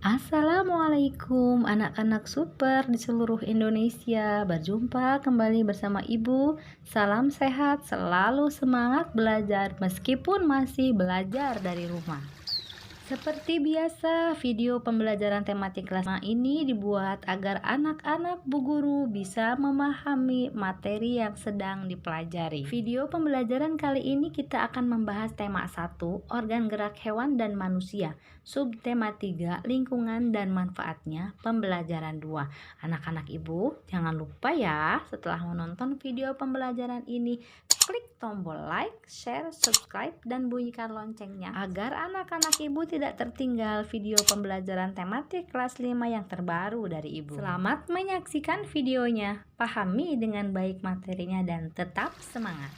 Assalamualaikum anak-anak super di seluruh Indonesia. Berjumpa kembali bersama Ibu. Salam sehat, selalu semangat belajar meskipun masih belajar dari rumah. Seperti biasa, video pembelajaran tematik kelas 5 ini dibuat agar anak-anak Bu Guru bisa memahami materi yang sedang dipelajari. Video pembelajaran kali ini kita akan membahas tema 1, organ gerak hewan dan manusia. Subtema 3, lingkungan dan manfaatnya. Pembelajaran 2. Anak-anak Ibu, jangan lupa ya, setelah menonton video pembelajaran ini, klik tombol like, share, subscribe, dan bunyikan loncengnya agar anak-anak Ibu tidak tertinggal video pembelajaran tematik kelas 5 yang terbaru dari Ibu. Selamat menyaksikan videonya, pahami dengan baik materinya dan tetap semangat.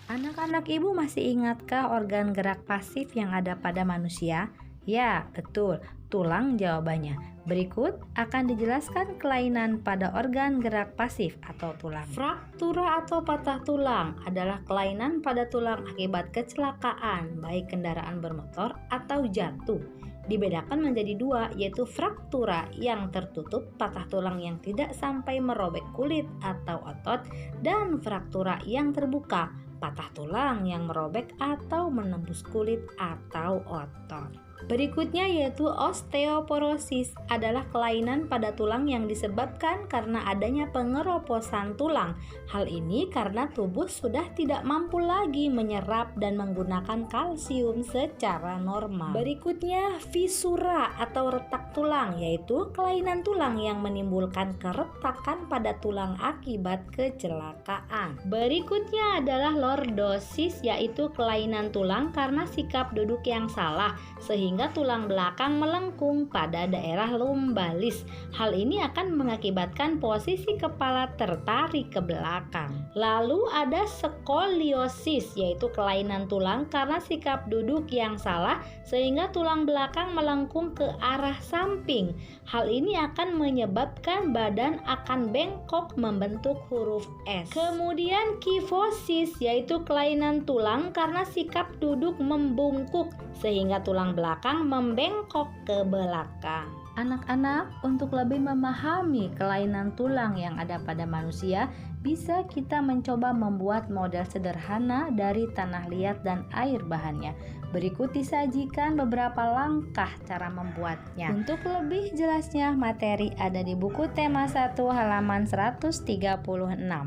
Anak-anak Ibu masih ingatkah organ gerak pasif yang ada pada manusia? Ya, betul, tulang jawabannya. Berikut akan dijelaskan kelainan pada organ gerak pasif atau tulang. Fraktura atau patah tulang adalah kelainan pada tulang akibat kecelakaan, baik kendaraan bermotor atau jatuh. Dibedakan menjadi dua, yaitu fraktura yang tertutup, patah tulang yang tidak sampai merobek kulit atau otot, dan fraktura yang terbuka, patah tulang yang merobek atau menembus kulit atau otot. Berikutnya yaitu osteoporosis, adalah kelainan pada tulang yang disebabkan karena adanya pengeroposan tulang. Hal ini karena tubuh sudah tidak mampu lagi menyerap dan menggunakan kalsium secara normal. Berikutnya fisura atau retak tulang, yaitu kelainan tulang yang menimbulkan keretakan pada tulang akibat kecelakaan. Berikutnya adalah lordosis, yaitu kelainan tulang karena sikap duduk yang salah sehingga tulang belakang melengkung pada daerah lumbalis. Hal ini akan mengakibatkan posisi kepala tertarik ke belakang. Lalu ada skoliosis, yaitu kelainan tulang karena sikap duduk yang salah sehingga tulang belakang melengkung ke arah samping. Hal ini akan menyebabkan badan akan bengkok membentuk huruf S. Kemudian kifosis, yaitu kelainan tulang karena sikap duduk membungkuk sehingga tulang belakang membengkok ke belakang. Anak-anak, untuk lebih memahami kelainan tulang yang ada pada manusia, bisa kita mencoba membuat model sederhana dari tanah liat dan air bahannya. Berikut disajikan beberapa langkah cara membuatnya. Untuk lebih jelasnya, materi ada di buku tema 1 halaman 136.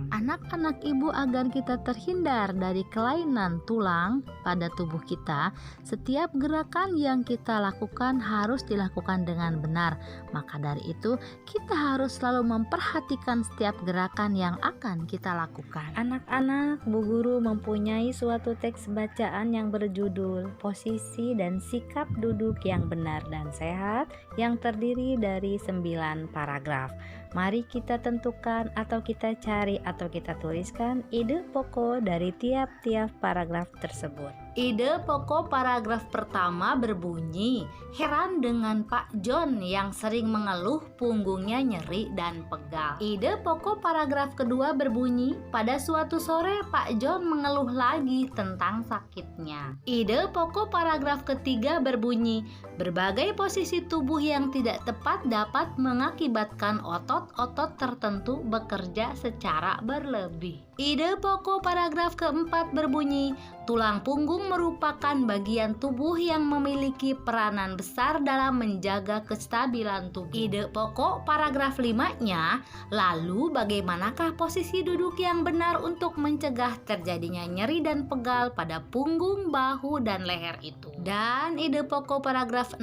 Anak-anak Ibu, agar kita terhindar dari kelainan tulang pada tubuh kita, setiap gerakan yang kita lakukan harus dilakukan dengan benar. Maka dari itu, kita harus selalu memperhatikan setiap gerakan yang akan kita lakukan. Anak-anak, Bu Guru mempunyai suatu teks bacaan yang berjudul Posisi dan Sikap Duduk yang Benar dan Sehat, yang terdiri dari 9 paragraf. Mari kita tentukan atau kita cari atau kita tuliskan ide pokok dari tiap-tiap paragraf tersebut. Ide pokok paragraf pertama berbunyi, heran dengan Pak John yang sering mengeluh punggungnya nyeri dan pegal. Ide pokok paragraf kedua berbunyi, pada suatu sore Pak John mengeluh lagi tentang sakitnya. Ide pokok paragraf ketiga berbunyi, berbagai posisi tubuh yang tidak tepat dapat mengakibatkan otot-otot tertentu bekerja secara berlebih. Ide pokok paragraf keempat berbunyi, tulang punggung merupakan bagian tubuh yang memiliki peranan besar dalam menjaga kestabilan tubuh. Ide pokok paragraf 5-nya, lalu bagaimanakah posisi duduk yang benar untuk mencegah terjadinya nyeri dan pegal pada punggung, bahu, dan leher itu. Dan ide pokok paragraf 6,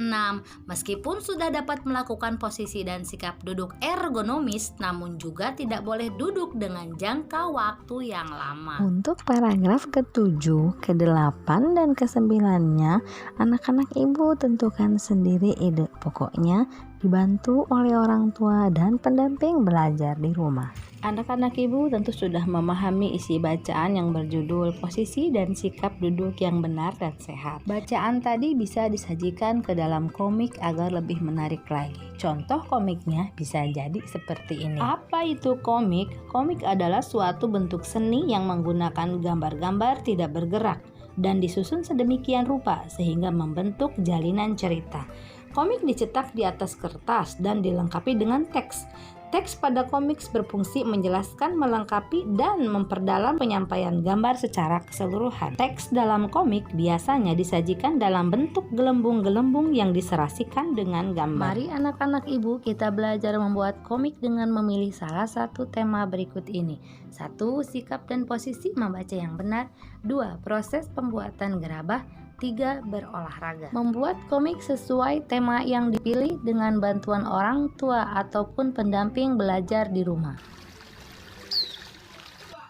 meskipun sudah dapat melakukan posisi dan sikap duduk ergonomis, namun juga tidak boleh duduk dengan jangka waktu yang lama. Untuk paragraf ke-7, ke-8, dan ke-9-nya, anak-anak Ibu tentukan sendiri ide pokoknya, dibantu oleh orang tua dan pendamping belajar di rumah. Anak-anak Ibu tentu sudah memahami isi bacaan yang berjudul Posisi dan Sikap Duduk yang Benar dan Sehat. Bacaan tadi bisa disajikan ke dalam komik agar lebih menarik lagi. Contoh komiknya bisa jadi seperti ini. Apa itu komik? Komik adalah suatu bentuk seni yang menggunakan gambar-gambar tidak bergerak dan disusun sedemikian rupa sehingga membentuk jalinan cerita. Komik dicetak di atas kertas dan dilengkapi dengan teks. Teks pada komik berfungsi menjelaskan, melengkapi, dan memperdalam penyampaian gambar secara keseluruhan. Teks dalam komik biasanya disajikan dalam bentuk gelembung-gelembung yang diserasikan dengan gambar. Mari anak-anak ibu kita belajar membuat komik dengan memilih salah satu tema berikut ini. 1. Sikap dan posisi membaca yang benar. 2. Proses pembuatan gerabah. 3. Berolahraga. Membuat komik sesuai tema yang dipilih dengan bantuan orang tua ataupun pendamping belajar di rumah.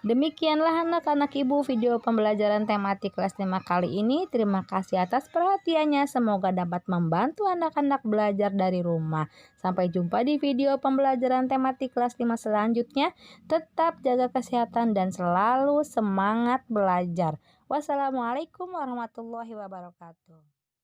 Demikianlah anak-anak ibu video pembelajaran tematik kelas 5 kali ini. Terima kasih atas perhatiannya. Semoga dapat membantu anak-anak belajar dari rumah. Sampai jumpa di video pembelajaran tematik kelas 5 selanjutnya. Tetap jaga kesehatan dan selalu semangat belajar. Wassalamualaikum warahmatullahi wabarakatuh.